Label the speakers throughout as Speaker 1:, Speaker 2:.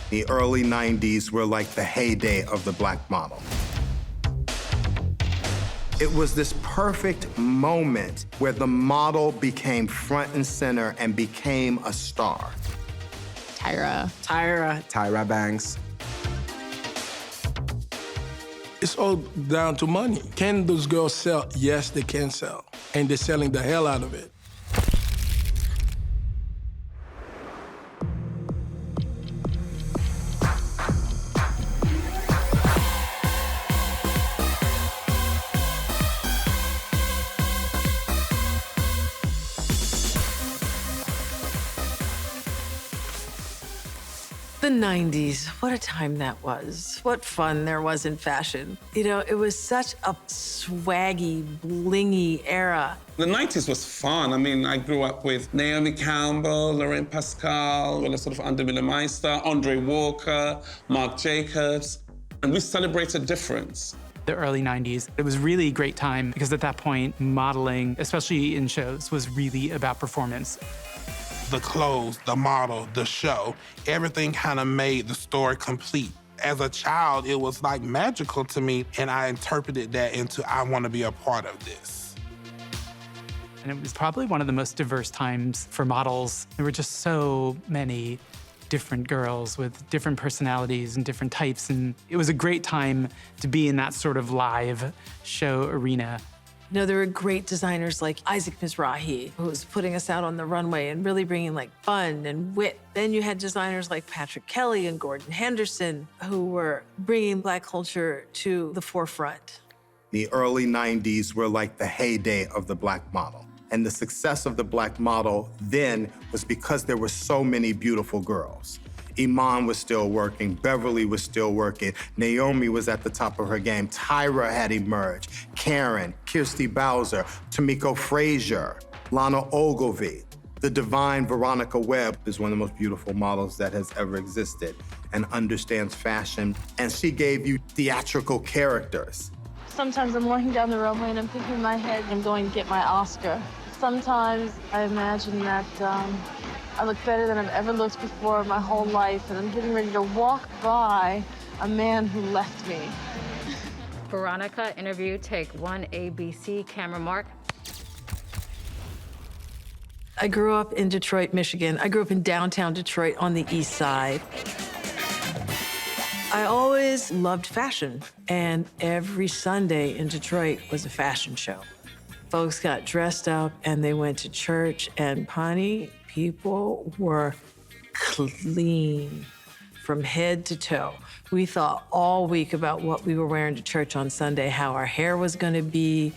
Speaker 1: The early 90s were like the heyday of the black model. It was this perfect moment where the model became front and center and became a star.
Speaker 2: Tyra Banks.
Speaker 3: It's all down to money. Can those girls sell? Yes, they can sell. And they're selling the hell out of it.
Speaker 4: The 90s, what a time that was. What fun there was in fashion. You know, it was such a swaggy, blingy era.
Speaker 5: The 90s was fun. I mean, I grew up with Naomi Campbell, Lorraine Pascal, well, sort of under Miller Meister, Andre Walker, Marc Jacobs, and we celebrated difference.
Speaker 6: The early 90s, it was really a great time because at that point, modeling, especially in shows, was really about performance.
Speaker 7: The clothes, the model, the show, everything kind of made the story complete. As a child, it was like magical to me, and I interpreted that into I want to be a part of this.
Speaker 6: And it was probably one of the most diverse times for models. There were just so many different girls with different personalities and different types, and it was a great time to be in that sort of live show arena.
Speaker 4: You know, there were great designers like Isaac Mizrahi, who was putting us out on the runway and really bringing like fun and wit. Then you had designers like Patrick Kelly and Gordon Henderson, who were bringing Black culture to the forefront.
Speaker 1: The early 90s were like the heyday of the black model. And the success of the black model then was because there were so many beautiful girls. Iman was still working, Beverly was still working, Naomi was at the top of her game, Tyra had emerged, Karen, Kirsty Bowser, Tamiko Frazier, Lana Ogilvie. The divine Veronica Webb is one of the most beautiful models that has ever existed and understands fashion, and she gave you theatrical characters.
Speaker 8: Sometimes I'm walking down the runway and I'm thinking in my head, I'm going to get my Oscar. Sometimes I imagine that I look better than I've ever looked before in my whole life, and I'm getting ready to walk by a man who left me.
Speaker 9: Veronica, interview, take 1, ABC, camera mark.
Speaker 4: I grew up in Detroit, Michigan. I grew up in downtown Detroit on the east side. I always loved fashion, and every Sunday in Detroit was a fashion show. Folks got dressed up and they went to church, and honey, people were clean from head to toe. We thought all week about what we were wearing to church on Sunday, how our hair was gonna be.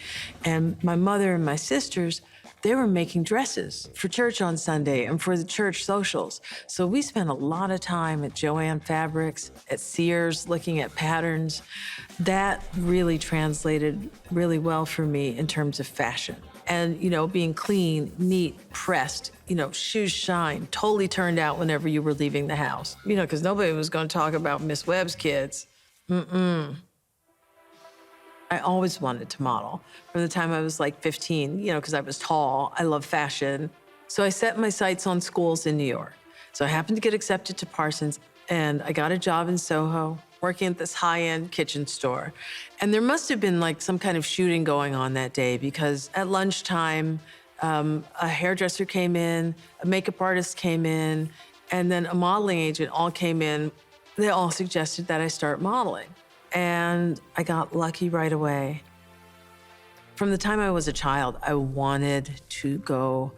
Speaker 4: And my mother and my sisters, they were making dresses for church on Sunday and for the church socials. So we spent a lot of time at Joann Fabrics, at Sears, looking at patterns. That really translated really well for me in terms of fashion. And, you know, being clean, neat, pressed, you know, shoes shine, totally turned out whenever you were leaving the house. You know, because nobody was gonna talk about Miss Webb's kids. I always wanted to model. From the time I was like 15, you know, because I was tall, I love fashion. So I set my sights on schools in New York. So I happened to get accepted to Parsons, and I got a job in Soho, working at this high-end kitchen store. And there must have been like some kind of shooting going on that day, because at lunchtime, a hairdresser came in, a makeup artist came in, and then a modeling agent all came in. They all suggested that I start modeling. And I got lucky right away. From the time I was a child, I wanted to go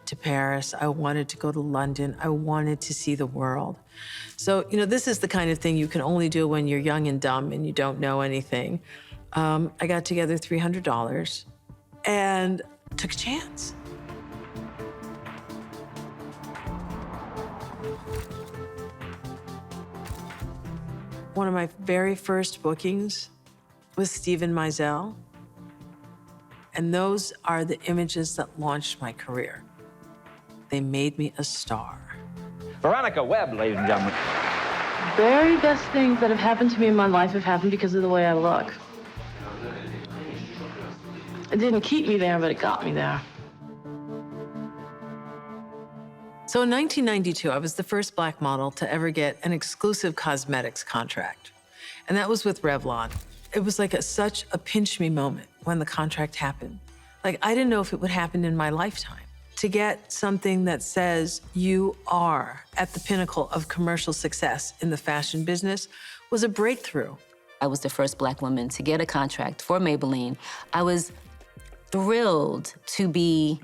Speaker 4: to Paris. I wanted to go to London. I wanted to see the world. So, you know, this is the kind of thing you can only do when you're young and dumb and you don't know anything. I got together $300 and took a chance. One of my very first bookings was Steven Meisel. And those are the images that launched my career. They made me a star.
Speaker 10: Veronica Webb, ladies and gentlemen.
Speaker 8: Very best things that have happened to me in my life have happened because of the way I look. It didn't keep me there, but it got me there.
Speaker 4: So in 1992, I was the first Black model to ever get an exclusive cosmetics contract. And that was with Revlon. It was like such a pinch me moment when the contract happened. Like, I didn't know if it would happen in my lifetime. To get something that says you are at the pinnacle of commercial success in the fashion business was a breakthrough.
Speaker 2: I was the first Black woman to get a contract for Maybelline. I was thrilled to be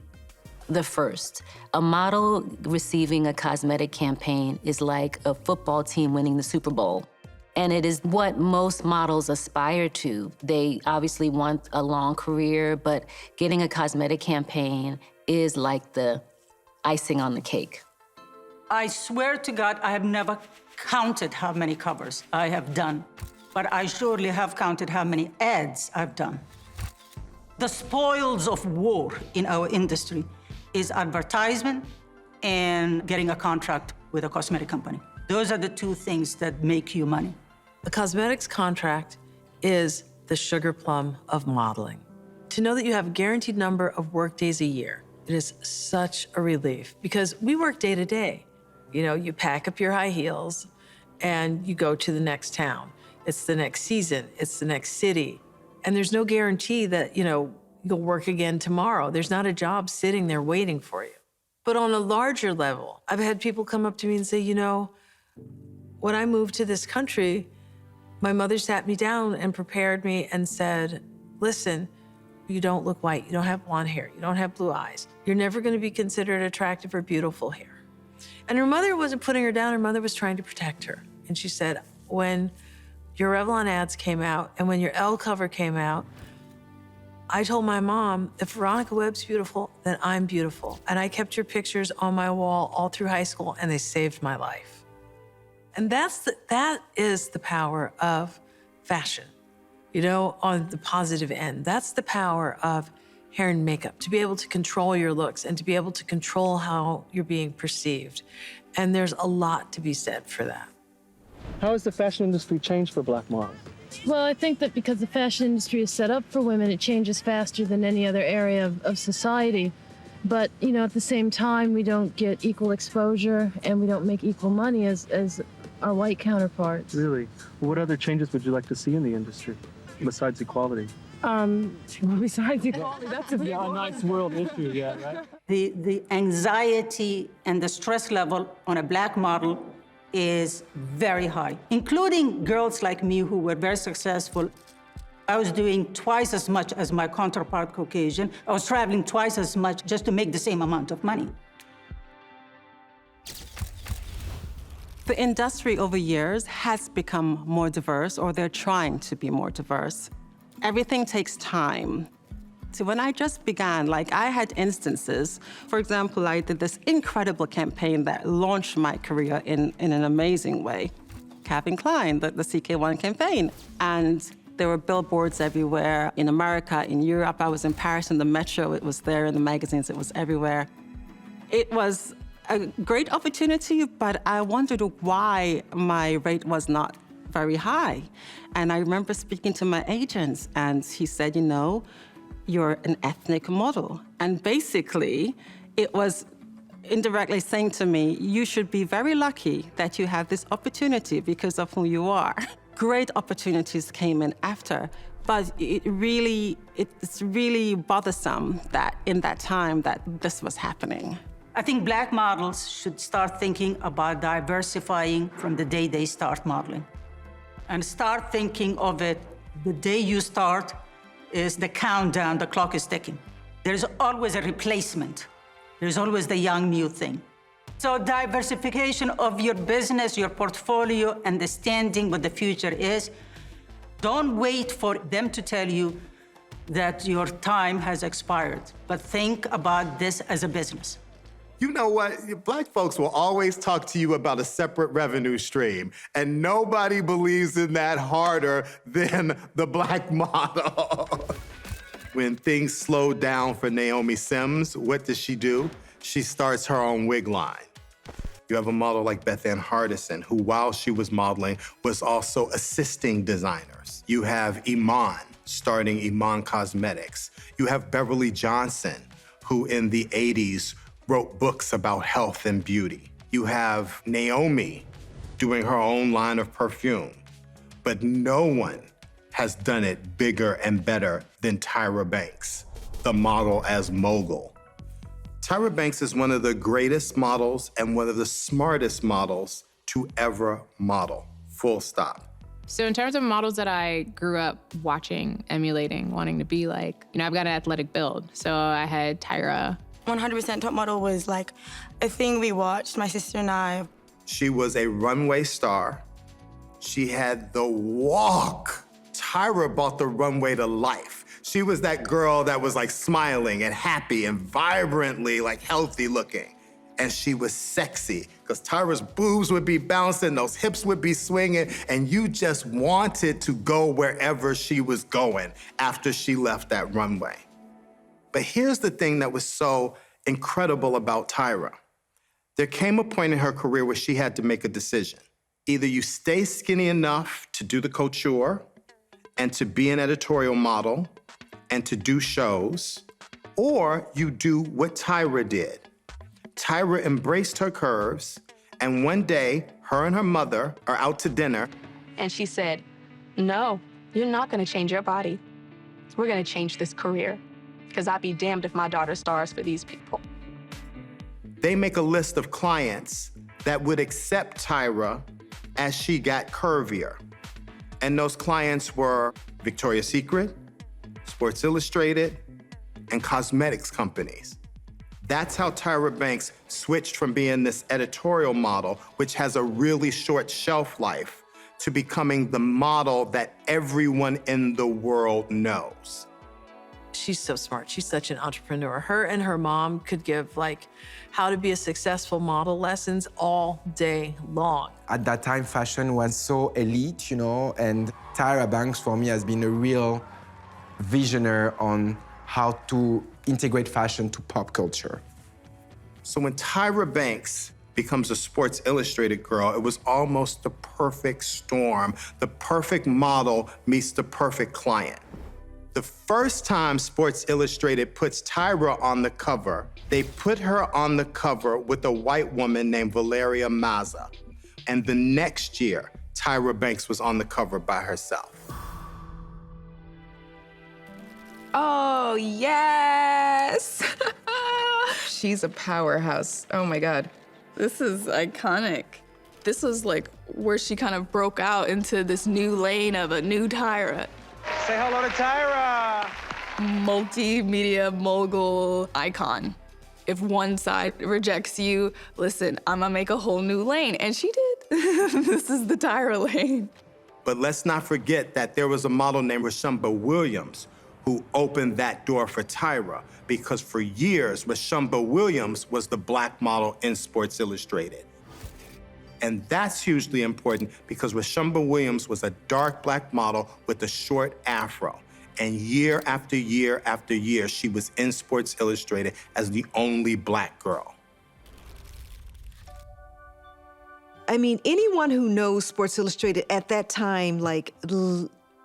Speaker 2: the first. A model receiving a cosmetic campaign is like a football team winning the Super Bowl. And it is what most models aspire to. They obviously want a long career, but getting a cosmetic campaign is like the icing on the cake.
Speaker 11: I swear to God, I have never counted how many covers I have done, but I surely have counted how many ads I've done. The spoils of war in our industry is advertisement and getting a contract with a cosmetic company. Those are the two things that make you money.
Speaker 4: A cosmetics contract is the sugar plum of modeling. To know that you have a guaranteed number of work days a year, it is such a relief because we work day to day. You know, you pack up your high heels and you go to the next town. It's the next season, it's the next city. And there's no guarantee that, you know, you'll work again tomorrow. There's not a job sitting there waiting for you. But on a larger level, I've had people come up to me and say, you know, when I moved to this country, my mother sat me down and prepared me and said, listen, you don't look white, you don't have blonde hair, you don't have blue eyes. You're never gonna be considered attractive or beautiful here. And her mother wasn't putting her down, her mother was trying to protect her. And she said, when your Revlon ads came out and when your Elle cover came out, I told my mom, if Veronica Webb's beautiful, then I'm beautiful. And I kept your pictures on my wall all through high school and they saved my life. And that is the power of fashion, you know, on the positive end. That's the power of hair and makeup, to be able to control your looks and to be able to control how you're being perceived. And there's a lot to be said for that.
Speaker 12: How has the fashion industry changed for Black models?
Speaker 8: Well, I think that because the fashion industry is set up for women, it changes faster than any other area of society. But, you know, at the same time, we don't get equal exposure and we don't make equal money as our white counterparts.
Speaker 12: Really? What other changes would you like to see in the industry besides equality?
Speaker 8: Besides equality, that's a big
Speaker 12: Yeah, a nice world issue, yeah, right?
Speaker 11: The anxiety and the stress level on a Black model is very high, including girls like me who were very successful. I was doing twice as much as my counterpart Caucasian. I was traveling twice as much just to make the same amount of money.
Speaker 13: The industry over years has become more diverse, or they're trying to be more diverse. Everything takes time. So when I just began, like I had instances, for example, I did this incredible campaign that launched my career in an amazing way. Calvin Klein, the CK1 campaign. And there were billboards everywhere in America, in Europe. I was in Paris in the metro, it was there in the magazines, it was everywhere. It was a great opportunity, but I wondered why my rate was not very high. And I remember speaking to my agents, and he said, you know, you're an ethnic model. And basically, it was indirectly saying to me, you should be very lucky that you have this opportunity because of who you are. Great opportunities came in after, but it's really bothersome that in that time that this was happening.
Speaker 11: I think Black models should start thinking about diversifying from the day they start modeling. And start thinking of it, the day you start is the countdown, the clock is ticking. There's always a replacement. There's always the young new thing. So diversification of your business, your portfolio, understanding what the future is. Don't wait for them to tell you that your time has expired, but think about this as a business.
Speaker 1: You know what? Black folks will always talk to you about a separate revenue stream, and nobody believes in that harder than the Black model. When things slow down for Naomi Sims, what does she do? She starts her own wig line. You have a model like Beth Ann Hardison, who while she was modeling, was also assisting designers. You have Iman, starting Iman Cosmetics. You have Beverly Johnson, who in the 80s wrote books about health and beauty. You have Naomi doing her own line of perfume. But no one has done it bigger and better than Tyra Banks, the model as Mogul. Tyra Banks is one of the greatest models and one of the smartest models to ever model, full stop.
Speaker 14: So in terms of models that I grew up watching, emulating, wanting to be like, I've got an athletic build. So I had Tyra.
Speaker 15: 100% Top Model was like a thing we watched, my sister and I.
Speaker 1: She was a runway star. She had the walk. Tyra brought the runway to life. She was that girl that was like smiling and happy and vibrantly like healthy looking. And she was sexy because Tyra's boobs would be bouncing, those hips would be swinging, and you just wanted to go wherever she was going after she left that runway. But here's the thing that was so incredible about Tyra. There came a point in her career where she had to make a decision. Either you stay skinny enough to do the couture and to be an editorial model and to do shows, or you do what Tyra did. Tyra embraced her curves, and one day, her and her mother are out to dinner.
Speaker 16: And she said, no, you're not gonna change your body. We're gonna change this career, because I'd be damned if my daughter stars for these people.
Speaker 1: They make a list of clients that would accept Tyra as she got curvier. And those clients were Victoria's Secret, Sports Illustrated, and cosmetics companies. That's how Tyra Banks switched from being this editorial model, which has a really short shelf life, to becoming the model that everyone in the world knows.
Speaker 4: She's so smart. She's such an entrepreneur. Her and her mom could give like how to be a successful model lessons all day long.
Speaker 17: At that time, fashion was so elite, and Tyra Banks for me has been a real visionary on how to integrate fashion to pop culture.
Speaker 1: So when Tyra Banks becomes a Sports Illustrated girl, it was almost the perfect storm. The perfect model meets the perfect client. The first time Sports Illustrated puts Tyra on the cover, they put her on the cover with a white woman named Valeria Mazza. And the next year, Tyra Banks was on the cover by herself.
Speaker 18: Oh, yes! She's a powerhouse. Oh my God. This is iconic. This was like where she kind of broke out into this new lane of a new Tyra.
Speaker 10: Say hello to Tyra!
Speaker 18: Multimedia mogul icon. If one side rejects you, listen, I'm gonna make a whole new lane. And she did. This is the Tyra lane.
Speaker 1: But let's not forget that there was a model named Roshumba Williams who opened that door for Tyra, because for years, Roshumba Williams was the black model in Sports Illustrated. And that's hugely important because Roshumba Williams was a dark black model with a short afro. And year after year after year, she was in Sports Illustrated as the only black girl.
Speaker 19: I mean, anyone who knows Sports Illustrated at that time, like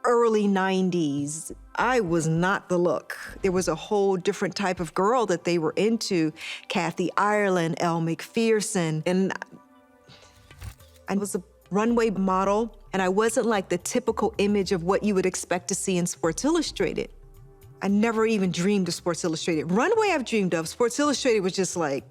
Speaker 19: early 90s, I was not the look. There was a whole different type of girl that they were into. Kathy Ireland, Elle McPherson, and I was a runway model, and I wasn't like the typical image of what you would expect to see in Sports Illustrated. I never even dreamed of Sports Illustrated. Runway I've dreamed of. Sports Illustrated was just like,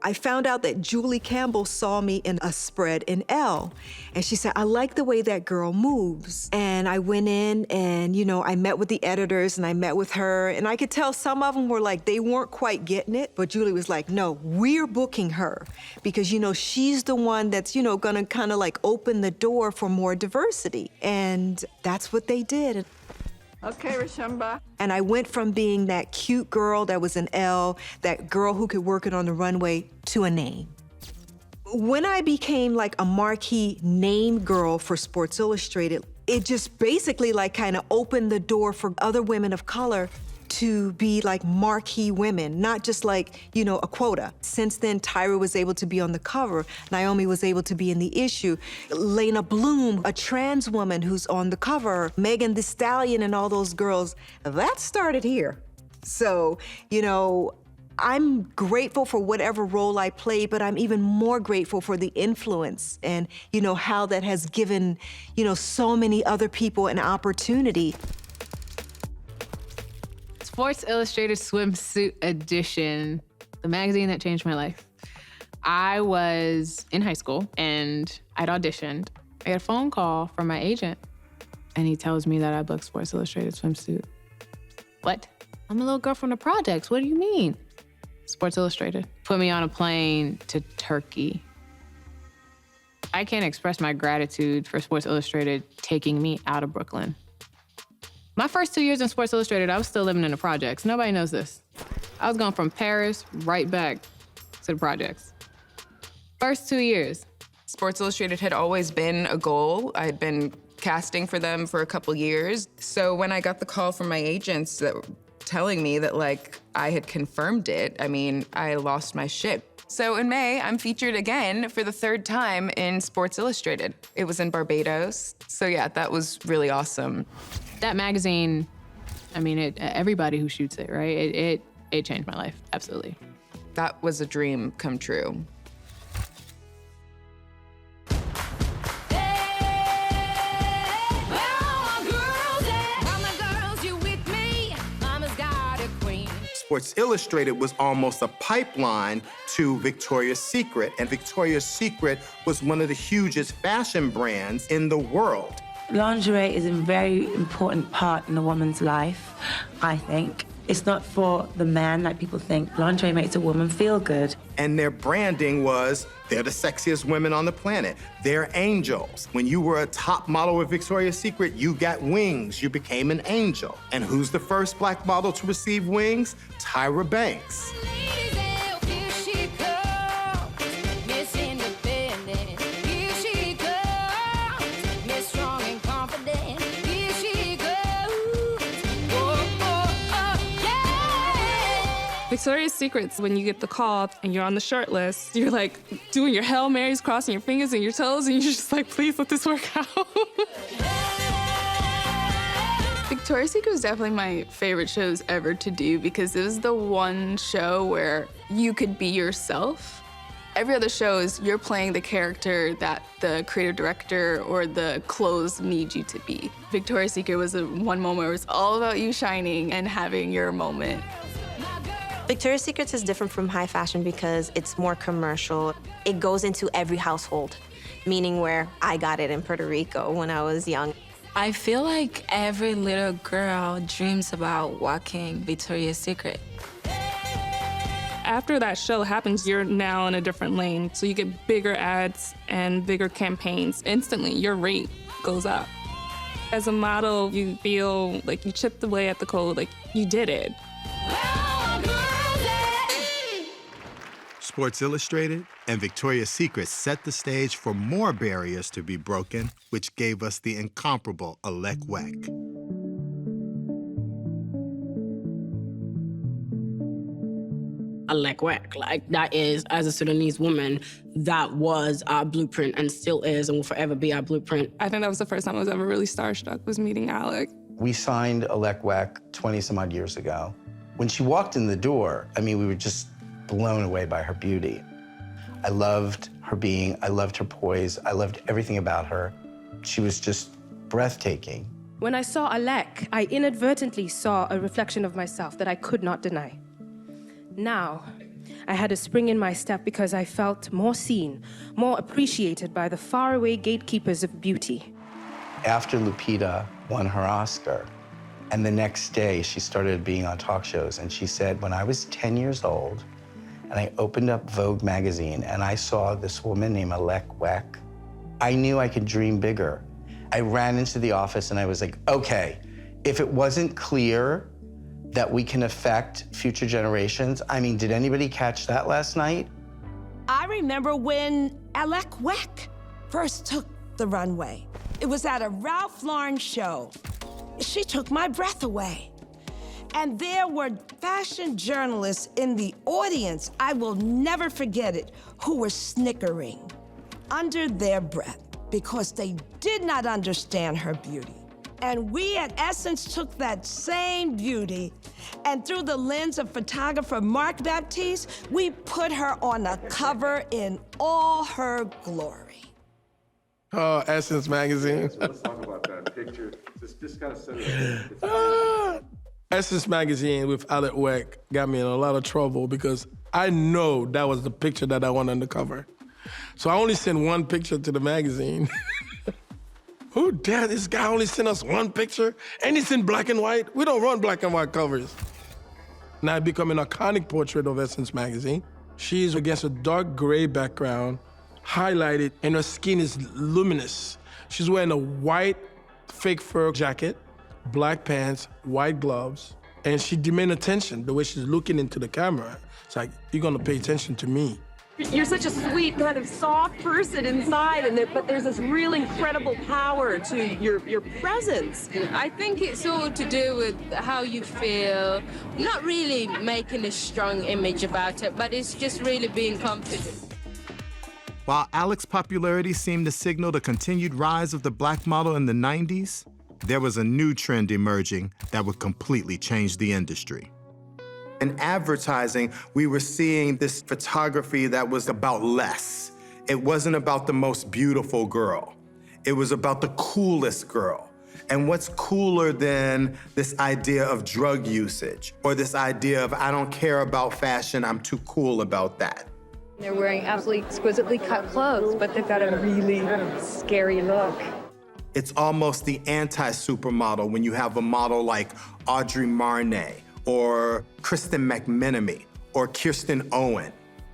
Speaker 19: I found out that Julie Campbell saw me in a spread in Elle, and she said, I like the way that girl moves. And I went in and, I met with the editors and I met with her, and I could tell some of them were like, they weren't quite getting it, but Julie was like, no, we're booking her because, she's the one that's, gonna kind of like open the door for more diversity. And that's what they did.
Speaker 18: Okay, Roshumba.
Speaker 19: And I went from being that cute girl that was in Elle, that girl who could work it on the runway, to a name. When I became like a marquee name girl for Sports Illustrated, it just basically like kind of opened the door for other women of color to be like marquee women, not just like, a quota. Since then, Tyra was able to be on the cover. Naomi was able to be in the issue. Lena Bloom, a trans woman who's on the cover. Megan Thee Stallion and all those girls, that started here. So, I'm grateful for whatever role I played, but I'm even more grateful for the influence and, how that has given, so many other people an opportunity.
Speaker 14: Sports Illustrated Swimsuit Edition, the magazine that changed my life. I was in high school and I'd auditioned. I got a phone call from my agent and he tells me that I booked Sports Illustrated Swimsuit. What? I'm a little girl from the projects. What do you mean? Sports Illustrated put me on a plane to Turkey. I can't express my gratitude for Sports Illustrated taking me out of Brooklyn. My first 2 years in Sports Illustrated, I was still living in the projects. Nobody knows this. I was going from Paris right back to the projects. First 2 years.
Speaker 18: Sports Illustrated had always been a goal. I had been casting for them for a couple years. So when I got the call from my agents that were telling me that I had confirmed it, I lost my shit. So in May, I'm featured again for the 3rd time in Sports Illustrated. It was in Barbados. So yeah, that was really awesome.
Speaker 14: That magazine, everybody who shoots it, right? It changed my life, absolutely.
Speaker 18: That was a dream come true.
Speaker 1: Sports Illustrated was almost a pipeline to Victoria's Secret, and Victoria's Secret was one of the hugest fashion brands in the world.
Speaker 20: Lingerie is a very important part in a woman's life, I think. It's not for the man like people think. Lingerie makes a woman feel good.
Speaker 1: And their branding was, they're the sexiest women on the planet. They're angels. When you were a top model with Victoria's Secret, you got wings. You became an angel. And who's the first Black model to receive wings? Tyra Banks.
Speaker 16: Victoria's Secret's when you get the call and you're on the short list, you're doing your Hail Marys, crossing your fingers and your toes, and you're just please let this work out. Victoria's Secret was definitely my favorite shows ever to do because it was the one show where you could be yourself. Every other show is you're playing the character that the creative director or the clothes need you to be. Victoria's Secret was the one moment where it was all about you shining and having your moment.
Speaker 21: Victoria's Secret is different from high fashion because it's more commercial. It goes into every household, meaning where I got it in Puerto Rico when I was young.
Speaker 22: I feel like every little girl dreams about walking Victoria's Secret.
Speaker 16: After that show happens, you're now in a different lane. So you get bigger ads and bigger campaigns. Instantly, your rate goes up. As a model, you feel like you chipped away at the code, you did it.
Speaker 1: Sports Illustrated and Victoria's Secret set the stage for more barriers to be broken, which gave us the incomparable Alek Wek.
Speaker 23: Alek Wek, that is, as a Sudanese woman, that was our blueprint and still is and will forever be our blueprint.
Speaker 16: I think that was the first time I was ever really starstruck, was meeting Alek.
Speaker 24: We signed Alek Wek 20-some-odd years ago. When she walked in the door, we were just blown away by her beauty. I loved her being, I loved her poise, I loved everything about her. She was just breathtaking.
Speaker 25: When I saw Alek, I inadvertently saw a reflection of myself that I could not deny. Now, I had a spring in my step because I felt more seen, more appreciated by the faraway gatekeepers of beauty.
Speaker 24: After Lupita won her Oscar, and the next day she started being on talk shows, and she said, when I was 10 years old, and I opened up Vogue magazine, and I saw this woman named Alek Wek, I knew I could dream bigger. I ran into the office and I was like, okay, if it wasn't clear that we can affect future generations, did anybody catch that last night?
Speaker 26: I remember when Alek Wek first took the runway. It was at a Ralph Lauren show. She took my breath away. And there were fashion journalists in the audience, I will never forget it, who were snickering under their breath because they did not understand her beauty. And we at Essence took that same beauty, and through the lens of photographer Mark Baptiste, we put her on the cover in all her glory.
Speaker 2: Oh, Essence magazine.
Speaker 3: Let's talk about that picture. Just gotta set it up.
Speaker 2: Essence magazine with Alek Wek got me in a lot of trouble because I know that was the picture that I wanted on the cover. So I only sent one picture to the magazine. Who dare this guy only sent us one picture? And it's in black and white? We don't run black and white covers. Now it become an iconic portrait of Essence magazine. She's against a dark gray background, highlighted, and her skin is luminous. She's wearing a white fake fur jacket, black pants, white gloves, and she demands attention the way she's looking into the camera. It's like, you're gonna pay attention to me.
Speaker 5: You're such a sweet, kind of soft person inside, but there's this real incredible power to your presence.
Speaker 6: I think it's all to do with how you feel, not really making a strong image about it, but it's just really being confident.
Speaker 1: While Alek's popularity seemed to signal the continued rise of the black model in the 90s, there was a new trend emerging that would completely change the industry. In advertising, we were seeing this photography that was about less. It wasn't about the most beautiful girl. It was about the coolest girl. And what's cooler than this idea of drug usage or this idea of, I don't care about fashion, I'm too cool about that.
Speaker 7: They're wearing absolutely exquisitely cut clothes, but they've got a really scary look.
Speaker 1: It's almost the anti-supermodel when you have a model like Audrey Marnay or Kristen McMenemy or Kirsten Owen,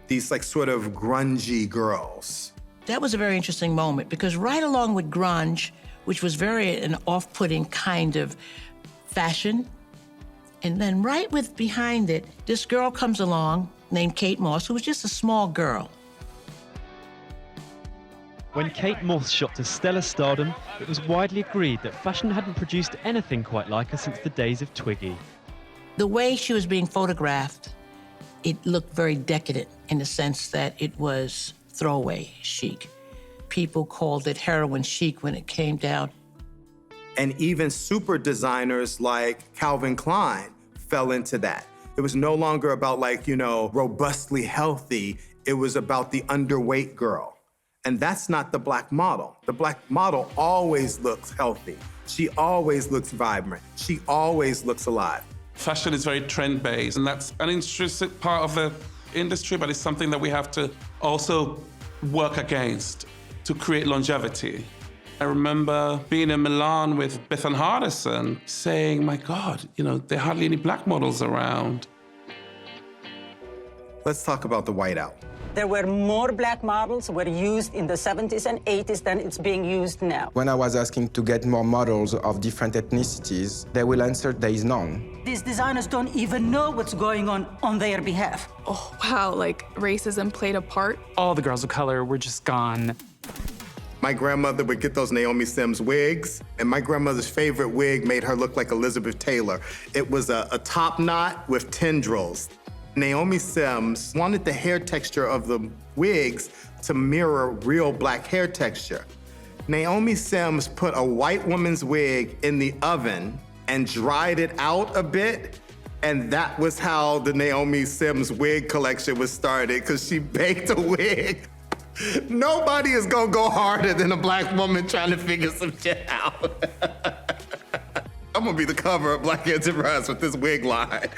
Speaker 1: these like sort of grungy girls.
Speaker 9: That was a very interesting moment because right along with grunge, which was very an off-putting kind of fashion, and then right with behind it, this girl comes along named Kate Moss, who was just a small girl.
Speaker 27: When Kate Moss shot to stellar stardom, it was widely agreed that fashion hadn't produced anything quite like her since the days of Twiggy.
Speaker 9: The way she was being photographed, it looked very decadent in the sense that it was throwaway chic. People called it heroin chic when it came down.
Speaker 1: And even super designers like Calvin Klein fell into that. It was no longer about like, you know, robustly healthy. It was about the underweight girl. And that's not the black model. The black model always looks healthy. She always looks vibrant. She always looks alive.
Speaker 28: Fashion is very trend-based, and that's an intrinsic part of the industry, but it's something that we have to also work against to create longevity. I remember being in Milan with Beth and Hardison saying, my God, you know, there are hardly any black models around.
Speaker 1: Let's talk about the whiteout.
Speaker 11: There were more black models were used in the 70s and 80s than it's being used now.
Speaker 17: When I was asking to get more models of different ethnicities, they will answer there is none.
Speaker 11: These designers don't even know what's going on their behalf.
Speaker 16: Oh, wow, like racism played a part.
Speaker 29: All the girls of color were just gone.
Speaker 1: My grandmother would get those Naomi Sims wigs, and my grandmother's favorite wig made her look like Elizabeth Taylor. It was a top knot with tendrils. Naomi Sims wanted the hair texture of the wigs to mirror real black hair texture. Naomi Sims put a white woman's wig in the oven and dried it out a bit, and that was how the Naomi Sims wig collection was started, because she baked a wig. Nobody is gonna go harder than a black woman trying to figure some shit out. I'm gonna be the cover of Black Enterprise with this wig line.